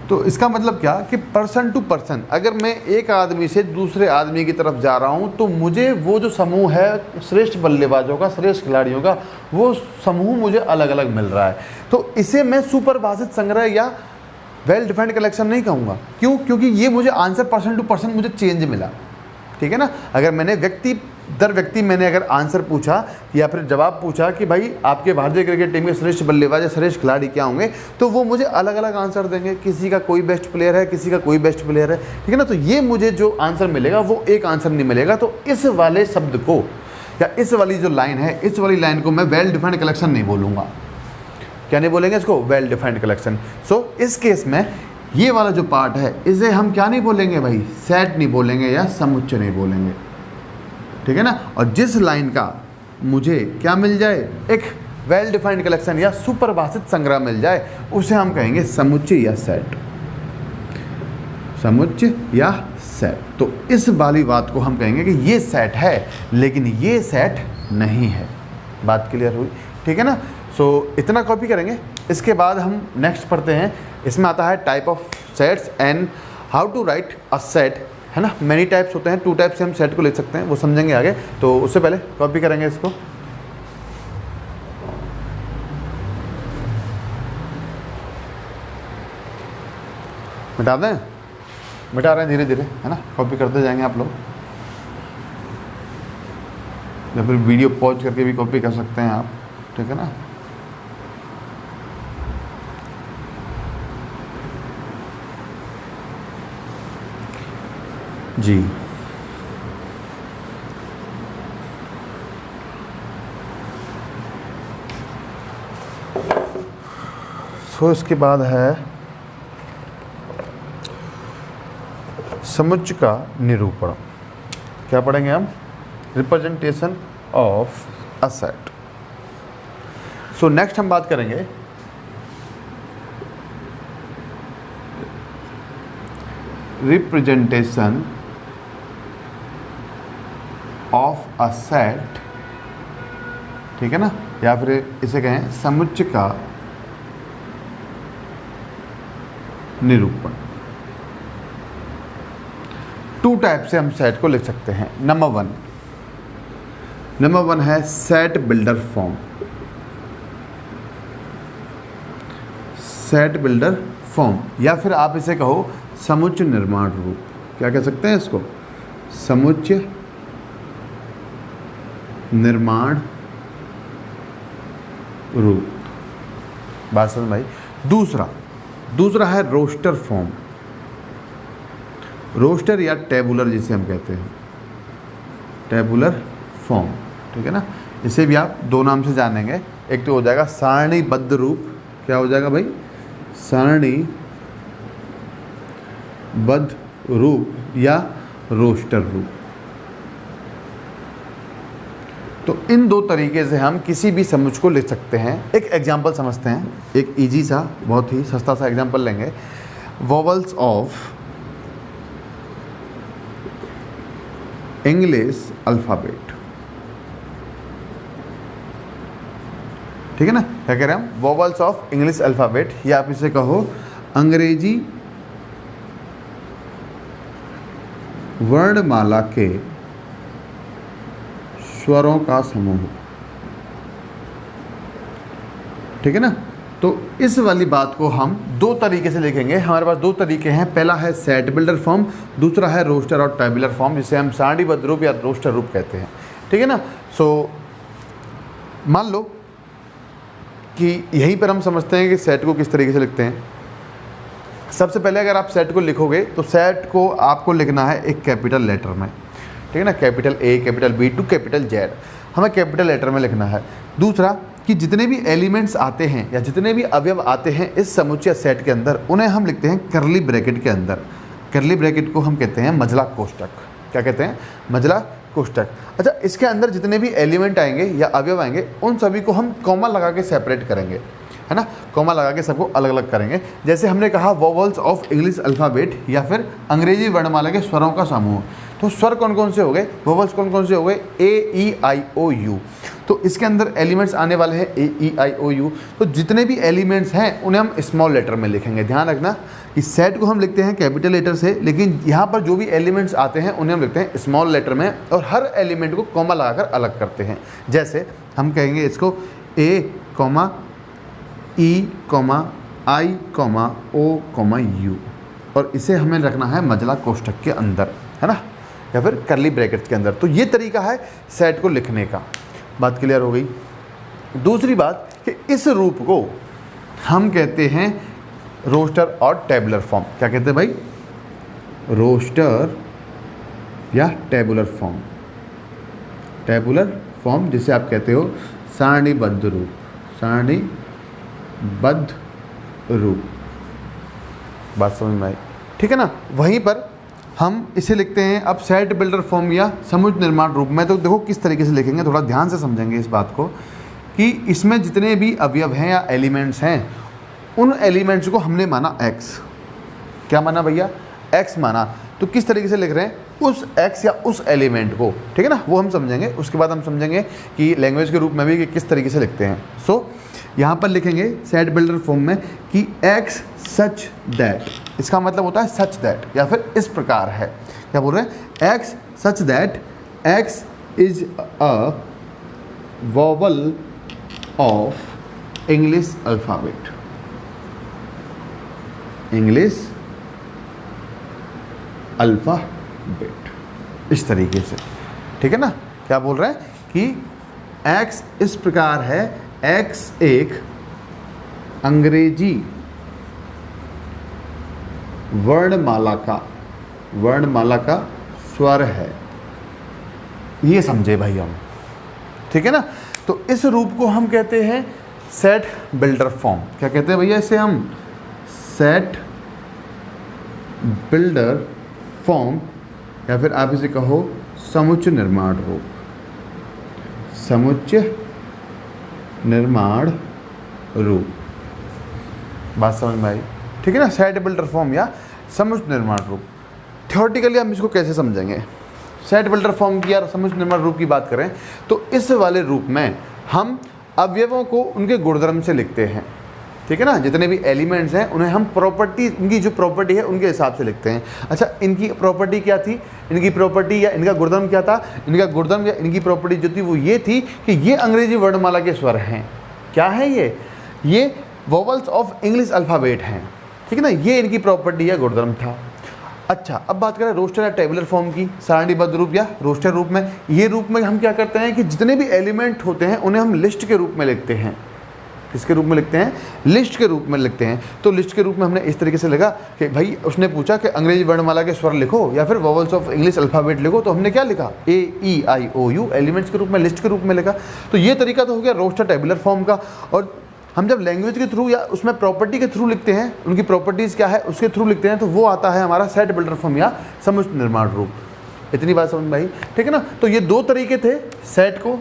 तो इसका मतलब क्या कि पर्सन टू पर्सन, अगर मैं एक आदमी से दूसरे आदमी की तरफ जा रहा हूं तो मुझे वो जो समूह है श्रेष्ठ बल्लेबाजों का, श्रेष्ठ खिलाड़ियों का, वो समूह मुझे अलग अलग मिल रहा है। तो इसे मैं सुपरिभाषित संग्रह या वेल डिफाइंड कलेक्शन नहीं कहूँगा। क्यों? क्योंकि ये मुझे आंसर पर्सन टू पर्सन मुझे चेंज मिला, ठीक है ना। अगर मैंने व्यक्ति दर व्यक्ति मैंने अगर आंसर पूछा या फिर जवाब पूछा कि भाई आपके भारतीय क्रिकेट टीम के श्रेष्ठ बल्लेबाज या श्रेष्ठ खिलाड़ी क्या होंगे, तो वो मुझे अलग अलग आंसर देंगे। किसी का कोई बेस्ट प्लेयर है, किसी का कोई बेस्ट प्लेयर है, ठीक है ना। तो ये मुझे जो आंसर मिलेगा वो एक आंसर नहीं मिलेगा। तो इस वाले शब्द को या इस वाली जो लाइन है, इस वाली लाइन को मैं वेल डिफाइंड कलेक्शन नहीं बोलूँगा। क्या नहीं बोलेंगे इसको? Well defined collection. सो इस केस में ये वाला जो पार्ट है इसे हम क्या नहीं बोलेंगे भाई, सेट नहीं बोलेंगे या समुच्चय नहीं बोलेंगे, ठीक है ना। और जिस लाइन का मुझे क्या मिल जाए, एक वेल डिफाइंड कलेक्शन या सुपरिभाषित संग्रह मिल जाए, उसे हम कहेंगे समुच्चय या सेट, समुच्चय या सेट। तो इस वाली बात को हम कहेंगे कि ये सेट है लेकिन ये सेट नहीं है। बात क्लियर हुई, ठीक है ना। सो इतना कॉपी करेंगे। इसके बाद हम नेक्स्ट पढ़ते हैं। इसमें आता है type of sets and how to write a set, है ना। मैनी टाइप्स होते हैं, 2 टाइप से हम सेट को लिख सकते हैं, वो समझेंगे आगे। तो उससे पहले कॉपी करेंगे इसको। मिटा दें, मिटा रहे हैं धीरे धीरे, है ना। कॉपी करते जाएंगे आप लोग, या फिर वीडियो पॉज करके भी कॉपी कर सकते हैं आप, ठीक है ना। जी सो इसके बाद है समुच्चय का निरूपण। क्या पढ़ेंगे हम? Representation of a set. So next हम बात करेंगे रिप्रेजेंटेशन ऑफ अ सेट, ठीक है ना, या फिर इसे कहें समुच्चय का निरूपण। टू टाइप से हम सेट को लिख सकते हैं। नंबर वन है set builder form. Set builder form, या फिर आप इसे कहो समुच्चय निर्माण रूप। क्या कह सकते हैं इसको? समुच्चय निर्माण रूप। बात समझ भाई। दूसरा है रोस्टर फॉर्म। रोस्टर या टेबुलर जिसे हम कहते हैं, टेबुलर फॉर्म, ठीक है ना। इसे भी आप दो नाम से जानेंगे। एक तो हो जाएगा सारणीबद्ध रूप। क्या हो जाएगा भाई? सारणीबद्ध रूप या रोस्टर रूप। तो इन दो तरीके से हम किसी भी समुच्चय को लिख सकते हैं। एक एग्जाम्पल समझते हैं, एक इजी सा, बहुत ही सस्ता सा एग्जाम्पल लेंगे। वोवल्स ऑफ इंग्लिश अल्फ़ाबेट, ठीक है ना। क्या कह रहे हैं हम? वोवल्स ऑफ इंग्लिश अल्फ़ाबेट, या आप इसे कहो अंग्रेजी वर्णमाला के स्वरों का समूह, ठीक है ना। तो इस वाली बात को हम दो तरीके से लिखेंगे। हमारे पास दो तरीके हैं। पहला है सेट बिल्डर फॉर्म, दूसरा है रोस्टर और टेबुलर फॉर्म, जिसे हम सारणीबद्ध रूप या रोस्टर रूप कहते हैं, ठीक है ना। सो मान लो कि यहीं पर हम समझते हैं कि सेट को किस तरीके से लिखते हैं। सबसे पहले अगर आप सेट को लिखोगे तो सेट को आपको लिखना है एक कैपिटल लेटर में, ठीक है ना। Capital A, capital B to capital Z हमें कैपिटल लेटर में लिखना है। दूसरा कि जितने भी एलिमेंट्स आते हैं या जितने भी अवयव आते हैं इस समुच्चय सेट के अंदर, उन्हें हम लिखते हैं करली ब्रैकेट के अंदर। करली ब्रैकेट को हम कहते हैं मझला कोष्ठक। क्या कहते हैं? मझला कोष्ठक। अच्छा, इसके अंदर जितने भी एलिमेंट आएंगे या अवयव आएंगे उन सभी को हम कॉमा लगा के सेपरेट करेंगे, है ना। कॉमा लगा के सबको अलग अलग करेंगे। जैसे हमने कहा वोवल्स ऑफ इंग्लिश अल्फ़ाबेट या फिर अंग्रेजी वर्णमाला के स्वरों का समूह। तो स्वर कौन कौन से हो गए? वोवल्स कौन कौन से हो गए? A, E, I, O, U। तो इसके अंदर एलिमेंट्स आने वाले हैं A, E, I, O, U। तो जितने भी एलिमेंट्स हैं उन्हें हम स्मॉल लेटर में लिखेंगे। ध्यान रखना कि सेट को हम लिखते हैं कैपिटल लेटर से, लेकिन यहाँ पर जो भी एलिमेंट्स आते हैं उन्हें हम लिखते हैं स्मॉल लेटर में, और हर एलिमेंट को कॉमा लगाकर अलग करते हैं। जैसे हम कहेंगे इसको A, E, I, O, U, और इसे हमें रखना है मझला कोष्ठक के अंदर, है ना, या फिर करली ब्रैकेट्स के अंदर। तो ये तरीका है सेट को लिखने का। बात क्लियर हो गई। दूसरी बात कि इस रूप को हम कहते हैं रोस्टर और टेबुलर फॉर्म। क्या कहते हैं भाई? रोस्टर या टेबुलर फॉर्म। टेबुलर फॉर्म जिसे आप कहते हो सारणीबद्ध रूप, सारणीबद्ध रूप। बात समझ में आई, ठीक है ना। वहीं पर हम इसे लिखते हैं अब सेट बिल्डर फॉर्म या समुच्चय निर्माण रूप में। तो देखो किस तरीके से लिखेंगे, थोड़ा ध्यान से समझेंगे इस बात को कि इसमें जितने भी अवयव हैं या एलिमेंट्स हैं उन एलिमेंट्स को हमने माना x। क्या माना भैया? x माना। तो किस तरीके से लिख रहे हैं? उस x या उस एलिमेंट को, ठीक है ना, वो हम समझेंगे। उसके बाद हम समझेंगे कि लैंग्वेज के रूप में भी कि किस तरीके से लिखते हैं। सो यहाँ पर लिखेंगे सेट बिल्डर फॉर्म में कि x सच दैट। इसका मतलब होता है सच दैट, या फिर इस प्रकार है। क्या बोल रहे हैं? x such that x is a vowel of English alphabet. English alphabet, इस तरीके से, ठीक है ना। क्या बोल रहे हैं कि x इस प्रकार है, x एक अंग्रेजी वर्णमाला का स्वर है। ये समझे भाई हम, ठीक है ना। तो इस रूप को हम कहते हैं सेट बिल्डर फॉर्म। क्या कहते हैं भैया इसे हम? सेट बिल्डर फॉर्म, या फिर आप इसे कहो समुच्चय निर्माण रूप। समुच्चय निर्माण रूप। बात समझ में आई, ठीक है ना। सेट बिल्डर फॉर्म या समुच्चय निर्माण रूप। थ्योरेटिकली हम इसको कैसे समझेंगे? सेट बिल्डर फॉर्म की या समुच्चय निर्माण रूप की बात करें तो इस वाले रूप में हम अवयवों को उनके गुणधर्म से लिखते हैं, ठीक है ना। जितने भी एलिमेंट्स हैं उन्हें हम प्रॉपर्टी, इनकी जो प्रॉपर्टी है उनके हिसाब से लिखते हैं। अच्छा, इनकी प्रॉपर्टी क्या थी, इनकी प्रॉपर्टी या इनका गुणधर्म क्या था, इनका गुणधर्म या इनकी प्रॉपर्टी जो थी वो ये थी कि ये अंग्रेजी वर्णमाला के स्वर हैं। क्या है ये वोवल्स ऑफ इंग्लिश अल्फ़ाबेट हैं, ठीक है ना। ये इनकी प्रॉपर्टी या गुणधर्म था। अच्छा, अब बात करें रोस्टर या टेबुलर फॉर्म की, सारणीबद्ध रूप या रोस्टर रूप में। ये रूप में हम क्या करते हैं कि जितने भी एलिमेंट होते हैं उन्हें हम लिस्ट के रूप में लिखते हैं। किसके रूप में लिखते हैं? लिस्ट के रूप में लिखते हैं। तो लिस्ट के रूप में हमने इस तरीके से लिखा कि भाई उसने पूछा कि अंग्रेजी वर्णमाला के स्वर लिखो या फिर वोवल्स ऑफ इंग्लिश अल्फ़ाबेट लिखो, तो हमने क्या लिखा? AEIOU एलिमेंट्स के रूप में, लिस्ट के रूप में लिखा। तो ये तरीका तो हो गया रोस्टर टेबुलर फॉर्म का। और हम जब लैंग्वेज के थ्रू या उसमें प्रॉपर्टी के थ्रू लिखते हैं, उनकी प्रॉपर्टीज़ क्या है उसके थ्रू लिखते हैं, तो वो आता है हमारा सेट बिल्डर फॉर्म या समुच्चय निर्माण रूप। इतनी बात समझ में आई, ठीक है ना। तो ये दो तरीके थे सेट को,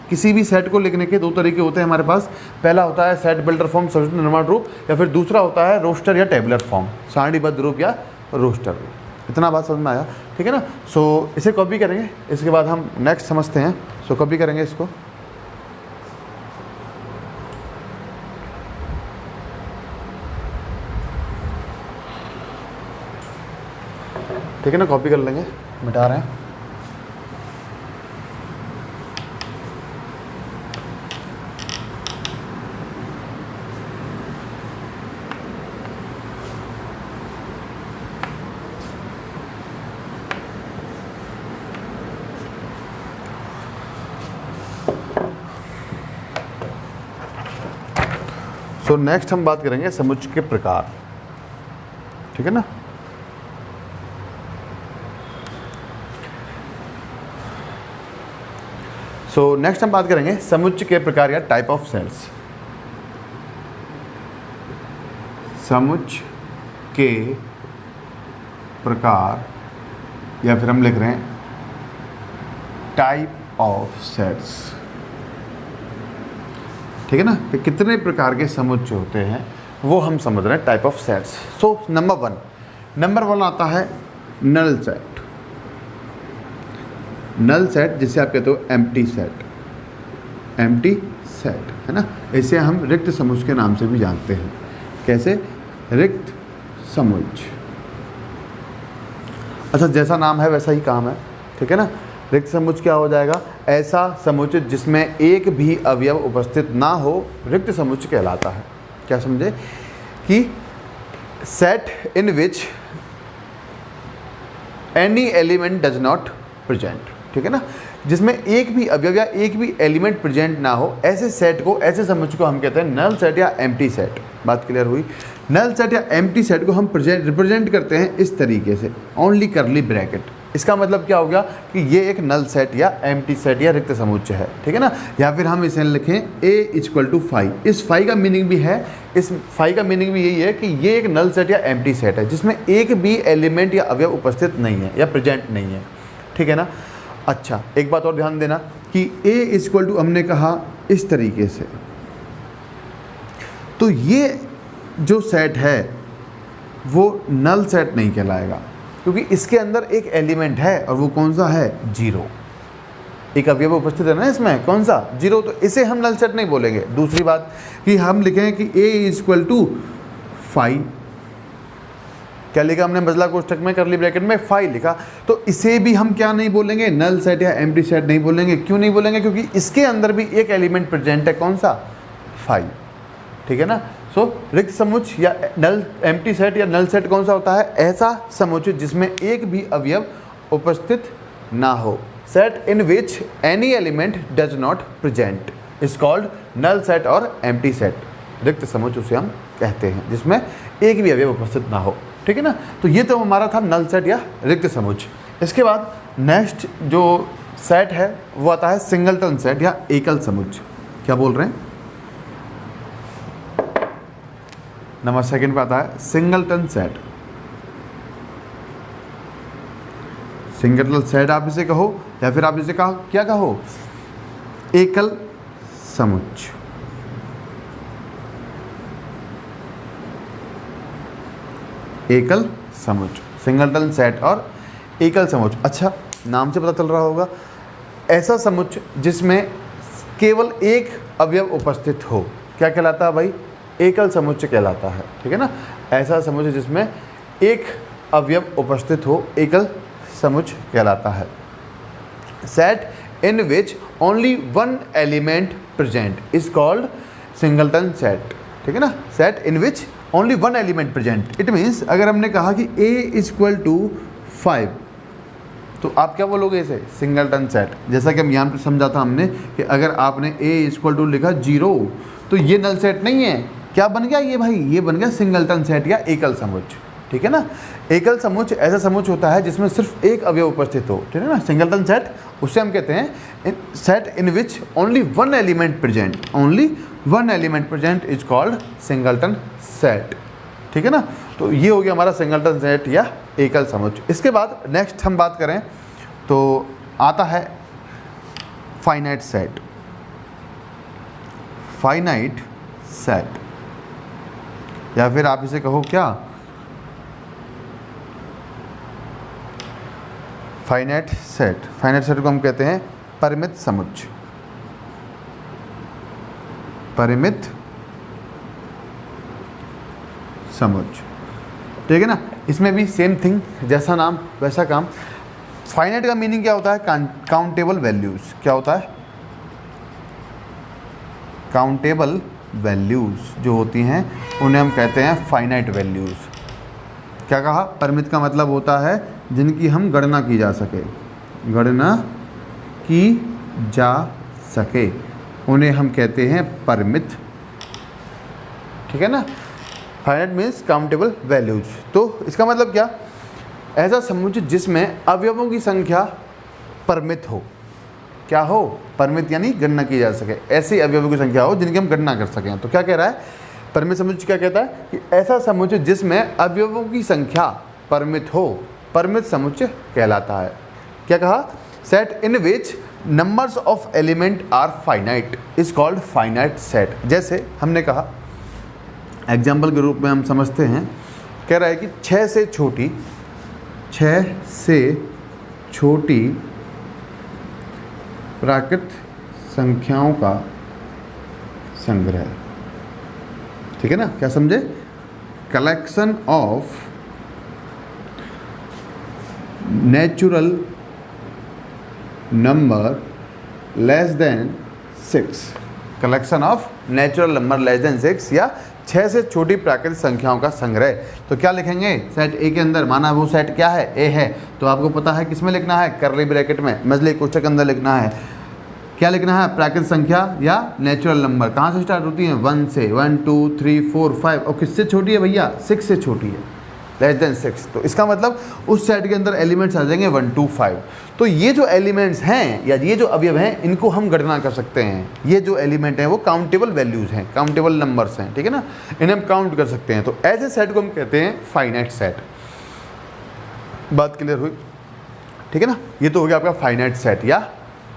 किसी भी सेट को लिखने के दो तरीके होते हैं हमारे पास। पहला होता है सेट बिल्डर फॉर्म समुच्चय निर्माण रूप, या फिर दूसरा होता है रोस्टर या टेबुलर फॉर्म सारणीबद्ध रूप या रोस्टर रूप। इतना बात समझ में आया, ठीक है ना। सो इसे कॉपी करेंगे, इसके बाद हम नेक्स्ट समझते हैं। सो कॉपी करेंगे इसको, ठीक है ना। कॉपी कर लेंगे, मिटा रहे हैं। तो नेक्स्ट हम बात करेंगे समुच्चय के प्रकार, ठीक है ना। सो नेक्स्ट हम बात करेंगे समुच्चय के प्रकार या टाइप ऑफ सेट्स। समुच्चय के प्रकार, या फिर हम लिख रहे हैं टाइप ऑफ सेट्स, ठीक है ना। कि कितने प्रकार के समुच्चय होते हैं वो हम समझ रहे हैं, type of sets. So number one आता है नल सेट। नल सेट जिसे आप कहते हो एम्प्टी सेट, एम्प्टी सेट, है ना। इसे हम रिक्त समुच्चय के नाम से भी जानते हैं। कैसे? रिक्त समुच्चय। अच्छा, जैसा नाम है वैसा ही काम है, ठीक है ना। रिक्त समुच्चय क्या हो जाएगा? ऐसा समुच्चय जिसमें एक भी अवयव उपस्थित ना हो रिक्त समुच्चय कहलाता है। क्या समझे? कि set in which any element does not present, ठीक है ना। जिसमें एक भी अवयव या एक भी एलिमेंट प्रेजेंट ना हो, ऐसे सेट को, ऐसे समुच्चय को हम कहते हैं नल सेट या एम्प्टी सेट। बात क्लियर हुई? नल सेट या एम्प्टी सेट को हम रिप्रेजेंट करते हैं इस तरीके से, ओनली करली ब्रैकेट। इसका मतलब क्या हो गया कि ये एक नल सेट या एम्प्टी सेट या रिक्त समुच्चय है, ठीक है ना। या फिर हम इसे लिखें A=5। इस फाई का मीनिंग भी है, इस फाई का मीनिंग भी यही है कि ये एक नल सेट या एम्प्टी सेट है जिसमें एक भी एलिमेंट या अवयव उपस्थित नहीं है या प्रेजेंट नहीं है, ठीक है ना। अच्छा, एक बात और ध्यान देना कि A= हमने कहा इस तरीके से, तो ये जो सेट है वो नल सेट नहीं कहलाएगा, क्योंकि इसके अंदर एक एलिमेंट है और वो कौन सा है? 0। एक अवयव उपस्थित है ना इसमें, कौन सा? 0। तो इसे हम नल सेट नहीं बोलेंगे। दूसरी बात कि हम लिखें कि A=5, क्या लिखा हमने बदला कोष्ठक में, करली ब्रैकेट में 5 लिखा, तो इसे भी हम क्या नहीं बोलेंगे? नल सेट या एम्प्टी सेट नहीं बोलेंगे। क्यों नहीं बोलेंगे? क्योंकि इसके अंदर भी एक एलिमेंट प्रेजेंट है, कौन सा? 5, ठीक है ना। सो रिक्त समुच्चय या नल एम्प्टी सेट या नल सेट कौन सा होता है? ऐसा समुच्चय जिसमें एक भी अवयव उपस्थित ना हो। Set in which any element does not present is called null set और एम्प्टी सेट। रिक्त समुच्चय उसे हम कहते हैं जिसमें एक भी अवयव उपस्थित ना हो, ठीक है ना। तो ये तो हमारा था नल सेट या रिक्त समुच्चय। इसके बाद नेक्स्ट जो सेट है वो आता है सिंगलटन सेट या एकल समुच्चय। क्या बोल रहे हैं? नंबर सेकंड पे आता है सिंगलटन सेट। सिंगलटन सेट आप इसे कहो, या फिर आप इसे कहो, क्या कहो? एकल समुच्चय। एकल समुच्चय, सिंगलटन सेट और एकल समुच्चय। अच्छा, नाम से पता चल रहा होगा। ऐसा समुच्चय जिसमें केवल एक अवयव उपस्थित हो क्या कहलाता है भाई? एकल समुच्चय कहलाता है, ठीक है ना। ऐसा समुच्चय जिसमें एक अवयव उपस्थित हो एकल समुच्चय कहलाता है। Set in which only one element present is called singleton set, ठीक है ना। Set in which only one element present, it means अगर हमने कहा कि a इक्वल टू 5 तो आप क्या बोलोगे इसे? Singleton set. जैसा कि हम यहाँ पर समझा था हमने कि अगर आपने a इक्वल टू लिखा 0 तो ये नल सेट नहीं है, क्या बन गया ये भाई? ये बन गया सिंगलटन सेट या एकल समुच्चय, ठीक है ना। एकल समुच्चय ऐसा समुच्चय होता है जिसमें सिर्फ एक अवयव उपस्थित हो, ठीक है ना। सिंगलटन सेट उसे हम कहते हैं set in which only one element present, only one element present is called singleton set, ठीक है ना। तो ये हो गया हमारा सिंगलटन सेट या एकल समुच्चय। इसके बाद नेक्स्ट हम बात करें तो आता है फाइनाइट सेट। फाइनाइट सेट या फिर आप इसे कहो क्या? Finite set. फाइनाइट सेट को हम कहते हैं परिमित समुच्चय। परिमित समुच्चय, ठीक है ना। इसमें भी सेम थिंग, जैसा नाम वैसा काम। फाइनाइट का मीनिंग क्या होता है? Countable values. क्या होता है? काउंटेबल वैल्यूज जो होती हैं उन्हें हम कहते हैं फाइनाइट वैल्यूज। क्या कहा? परिमित का मतलब होता है जिनकी हम गणना की जा सके, गणना की जा सके, उन्हें हम कहते हैं परिमित, ठीक है ना। Finite means countable values. तो इसका मतलब क्या? ऐसा समुच्चय जिसमें अवयवों की संख्या परिमित हो। क्या हो? परिमित यानी गणना की जा सके, ऐसे अवयवों की संख्या हो जिनकी हम गणना कर सकें। तो क्या कह रहा है? परिमित समुच्चय क्या कहता है कि ऐसा समुच्चय जिसमें अवयवों की संख्या परिमित हो, परिमित समुच्चय कहलाता है। क्या कहा? Set in which numbers of element are finite is called finite set. जैसे हमने कहा एग्जाम्पल के रूप में हम समझते हैं, कह रहा है कि 6 से छोटी प्राकृत संख्याओं का संग्रह, ठीक है ना। क्या समझे? Collection of natural number less then 6। Collection of natural number less then 6 या 6 से छोटी प्राकृतिक संख्याओं का संग्रह। तो क्या लिखेंगे सेट ए के अंदर? माना वो सेट क्या है? ए है, तो आपको पता है किस में लिखना है? कर्ली ब्रैकेट में, मजले कोष्ठक के अंदर लिखना है। क्या लिखना है? प्राकृतिक संख्या या नेचुरल नंबर। कहाँ से स्टार्ट होती है? 1 से। 1 2 3 4 5 और किससे छोटी है भैया? 6 से छोटी है, लेस देन 6। तो इसका मतलब उस सेट के अंदर एलिमेंट्स आ जाएंगे 1 2 5। तो ये जो एलिमेंट्स हैं या ये जो अवयव हैं इनको हम गणना कर सकते हैं। ये जो एलिमेंट हैं वो काउंटेबल वैल्यूज़ हैं, काउंटेबल नंबर्स हैं, ठीक है ना। इन्हें हम काउंट कर सकते हैं। तो ऐसे सेट को हम कहते हैं फाइनाइट सेट। बात क्लियर हुई? ठीक है ना। ये तो हो गया आपका फाइनाइट सेट या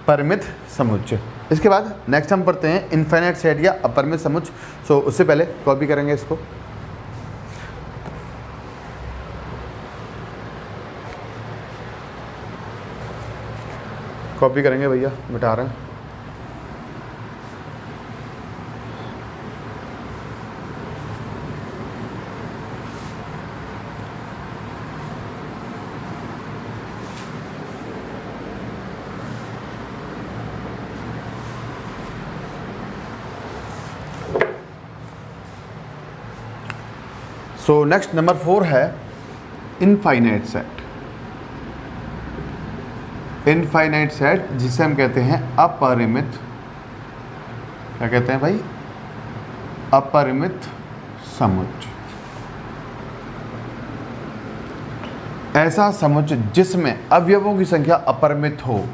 परिमित समुच्चय। इसके बाद नेक्स्ट हम पढ़ते हैं इनफाइनाइट सेट या अपरिमित समुच्चय। सो उससे पहले कॉपी करेंगे इसको। कॉपी करेंगे भैया, मिटा रहे हैं। सो नेक्स्ट नंबर 4 है इनफाइनाइट सेट। इनफाइनाइट सेट जिसे हम कहते हैं अपरिमित, क्या कहते हैं भाई? अपरिमित समुच्चय। ऐसा समुच्चय जिसमें अवयवों की संख्या अपरिमित हो।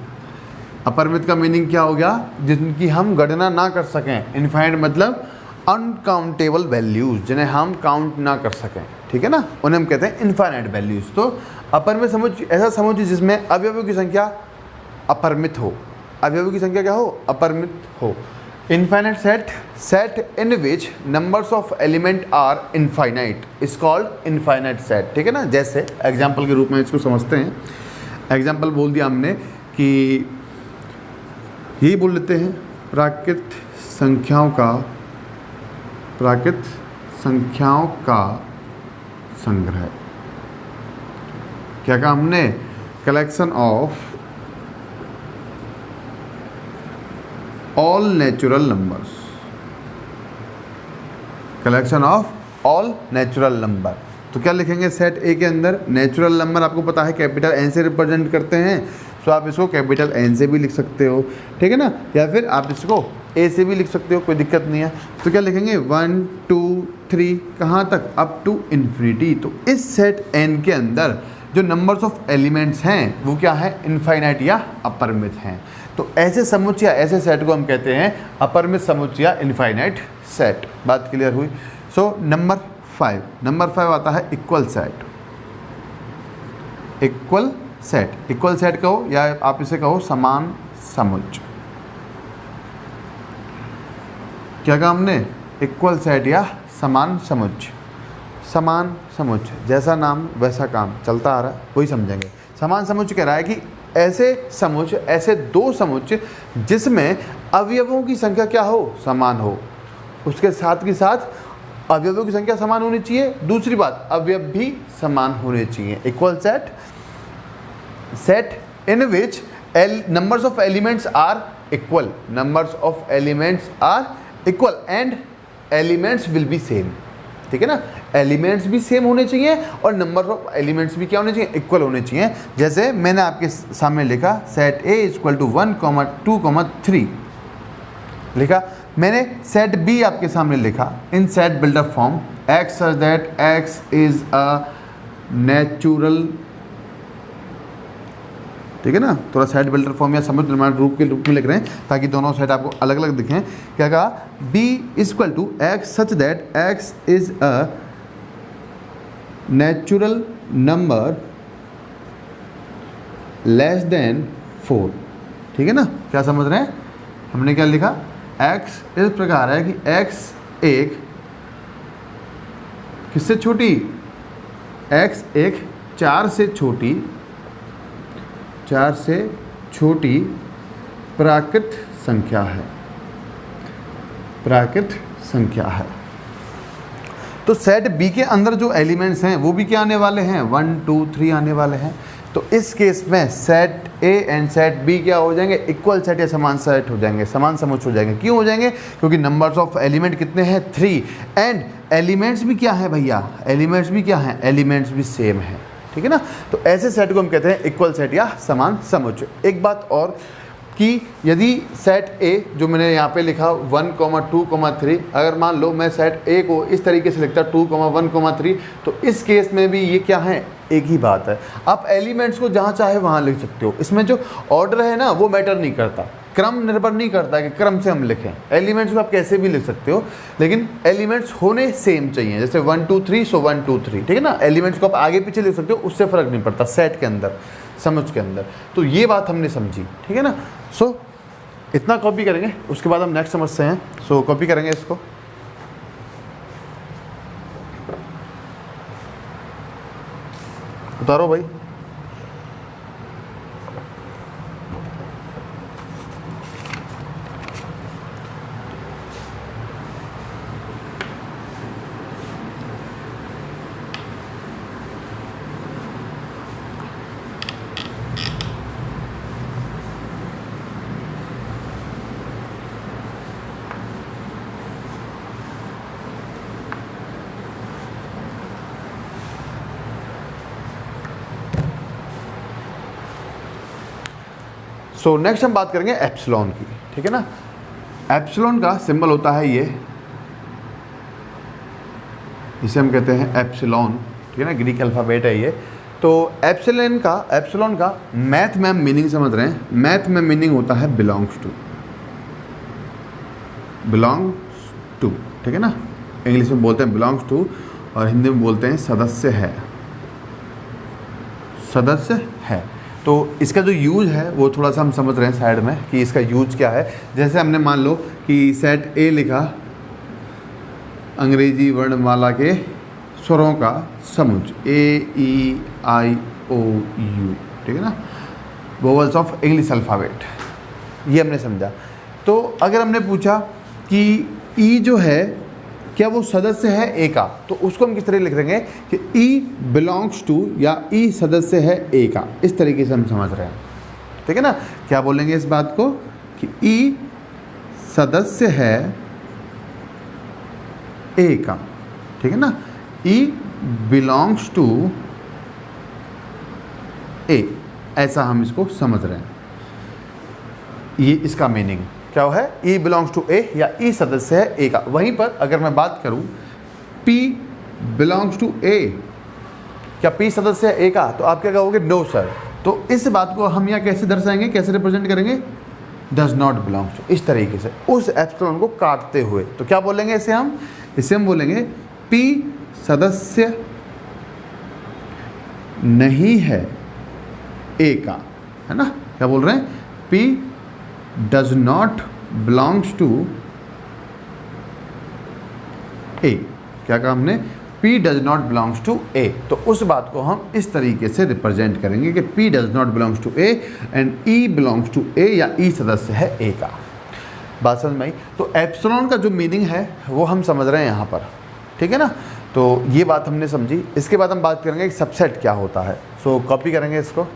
अपरिमित का मीनिंग क्या हो गया? जिनकी हम गणना ना कर सकें। इनफाइनाइट मतलब अनकाउंटेबल वैल्यूज, जिन्हें हम काउंट ना कर सकें, ठीक है ना, उन्हें हम कहते हैं इनफाइनाइट वैल्यूज। तो अपरिमित समुच्चय ऐसा समुच्चय जिसमें अवयवों की संख्या अपरिमित हो। अवयवों की संख्या क्या हो? अपरिमित हो। Infinite set in which numbers of element are infinite is called infinite set, ठीक है ना। जैसे एग्जाम्पल के रूप में इसको समझते हैं। एग्जाम्पल बोल दिया हमने कि यही बोल लेते हैं प्राकृत संख्याओं का संग्रह। क्या कहा हमने? Collection of all natural numbers, collection of all natural number. तो क्या लिखेंगे सेट ए के अंदर? नेचुरल नंबर आपको पता है कैपिटल एन से रिप्रेजेंट करते हैं, तो आप इसको कैपिटल एन से भी लिख सकते हो, ठीक है ना, या फिर आप इसको ए से भी लिख सकते हो, कोई दिक्कत नहीं है। तो क्या लिखेंगे 1 2 3 कहाँ तक? Up to infinity. तो इस सेट एन के अंदर जो नंबर्स ऑफ एलिमेंट्स हैं वो क्या है? इनफाइनाइट या अपरिमित हैं। तो ऐसे समुच्चय, ऐसे सेट को हम कहते हैं अपरिमित समुच्चय या इनफाइनाइट सेट। बात क्लियर हुई? सो नंबर 5 आता है इक्वल सेट। इक्वल सेट कहो या आप इसे कहो समान समुच्चय। क्या कहा हमने? इक्वल सेट या समान समुच्चय। समान समुच्चय, जैसा नाम वैसा काम, चलता आ रहा है, वही समझेंगे। समान समुच्चय कह रहा है कि ऐसे समुच्चय, ऐसे दो समुच्चय जिसमें अवयवों की संख्या क्या हो? समान हो। उसके साथ ही साथ अवयवों की संख्या समान होनी चाहिए। दूसरी बात, अवयव भी समान होने चाहिए। Equal set in which numbers of elements are equal, numbers of elements are equal and elements will be same। ठीक है ना, एलिमेंट्स भी सेम होने चाहिए और नंबर ऑफ एलिमेंट्स भी क्या होने चाहिए? इक्वल होने चाहिए। जैसे मैंने आपके सामने लिखा सेट ए इक्वल टू 1, 2, 3 लिखा। मैंने सेट बी आपके सामने लिखा इन set builder form x such that X is a natural, ठीक है ना। थोड़ा सेट बिल्डर फॉर्म या समुच्चय निर्माण रूप के रूप में लिख रहे हैं ताकि दोनों सेट आपको अलग अलग दिखें। क्या कहा? B equal to X such that X is a natural number less than 4। ठीक है ना, क्या समझ रहे हैं? हमने क्या लिखा? एक्स इस प्रकार है कि एक्स एक किससे छोटी? एक्स एक 4 से छोटी प्राकृत संख्या है। प्राकृत संख्या है। तो सेट बी के अंदर जो एलिमेंट्स हैं वो भी क्या आने वाले हैं? 1 2 3 आने वाले हैं। तो इस केस में set A and set B क्या हो जाएंगे? इक्वल सेट या समान सेट हो जाएंगे, समान समुच्चय हो जाएंगे। क्यों हो जाएंगे? क्योंकि नंबर्स ऑफ एलिमेंट कितने हैं? 3 एंड एलिमेंट्स भी क्या है भैया? एलिमेंट्स भी क्या हैं? एलिमेंट्स भी सेम है। ठीक है ना। तो ऐसे सेट को हम कहते हैं इक्वल सेट या समान समुच्चय। एक बात और कि यदि सेट ए जो मैंने यहाँ पे लिखा 1, 2, 3, अगर मान लो मैं सेट ए को इस तरीके से लिखता 2, 1, 3, तो इस केस में भी ये क्या है? एक ही बात है। आप एलिमेंट्स को जहाँ चाहे वहाँ लिख सकते हो। इसमें जो ऑर्डर है ना वो मैटर नहीं करता, क्रम निर्भर नहीं करता कि क्रम से हम लिखें। एलिमेंट्स को आप कैसे भी लिख सकते हो, लेकिन एलिमेंट्स होने सेम चाहिए। जैसे 1 2 3 सो 1 2 3, ठीक है ना। एलिमेंट्स को आप आगे पीछे लिख सकते हो, उससे फ़र्क नहीं पड़ता सेट के अंदर, समुच्चय के अंदर। तो ये बात हमने समझी, ठीक है ना। सो इतना कॉपी करेंगे, उसके बाद हम नेक्स्ट समझते हैं। सो कॉपी करेंगे इसको। उतारो भाई। सो नेक्स्ट हम बात करेंगे एप्सिलॉन की, ठीक है ना। एप्सिलॉन का सिंबल होता है ये, इसे हम कहते हैं एप्सिलॉन, ठीक है ना। ग्रीक अल्फ़ाबेट है ये। तो एप्सिलॉन का मैथ में हम मीनिंग समझ रहे हैं। मैथ में मीनिंग होता है बिलोंग्स टू, ठीक है ना। इंग्लिश में बोलते हैं बिलोंग्स टू और हिंदी में बोलते हैं सदस्य है। तो इसका जो यूज है वो थोड़ा सा हम समझ रहे हैं साइड में कि इसका यूज क्या है। जैसे हमने मान लो कि सेट ए लिखा अंग्रेजी वर्णमाला के स्वरों का समुच्चय A E I O U, ठीक है ना। वोवल्स ऑफ इंग्लिश अल्फ़ाबेट, ये हमने समझा। तो अगर हमने पूछा कि ई जो है क्या वो सदस्य है ए का, तो उसको हम किस तरह लिख देंगे कि ई बिलोंग्स टू या ई सदस्य है ए का, इस तरीके से हम समझ रहे हैं, ठीक है ना। क्या बोलेंगे इस बात को कि ई सदस्य है ए का, ठीक है ना, ई बिलोंग्स टू ए, ऐसा हम इसको समझ रहे हैं। ये इसका मीनिंग क्या है, ई बिलोंग्स टू ए या ई सदस्य है ए का। वहीं पर अगर मैं बात करूं पी बिलोंग्स टू ए, क्या पी सदस्य है ए का, तो आप क्या कहोगे, नो सर। तो इस बात को हम यहाँ कैसे दर्शाएंगे, कैसे रिप्रेजेंट करेंगे, डज नॉट बिलोंग्स टू, इस तरीके से उस एप्सिलॉन को काटते हुए। तो क्या बोलेंगे इसे हम बोलेंगे पी सदस्य नहीं है ए का, है ना। क्या बोल रहे हैं, P does not belongs to A, क्या कहा हमने, P does not belongs to A. तो उस बात को हम इस तरीके से रिप्रेजेंट करेंगे कि P does not belongs to A and E belongs to A या E सदस्य है ए का। बात समझ में आई। तो एप्सिलॉन का जो मीनिंग है वो हम समझ रहे हैं यहाँ पर, ठीक है ना। तो ये बात हमने समझी। इसके बाद हम बात करेंगे कि सबसेट क्या होता है। सो कॉपी करेंगे इसको।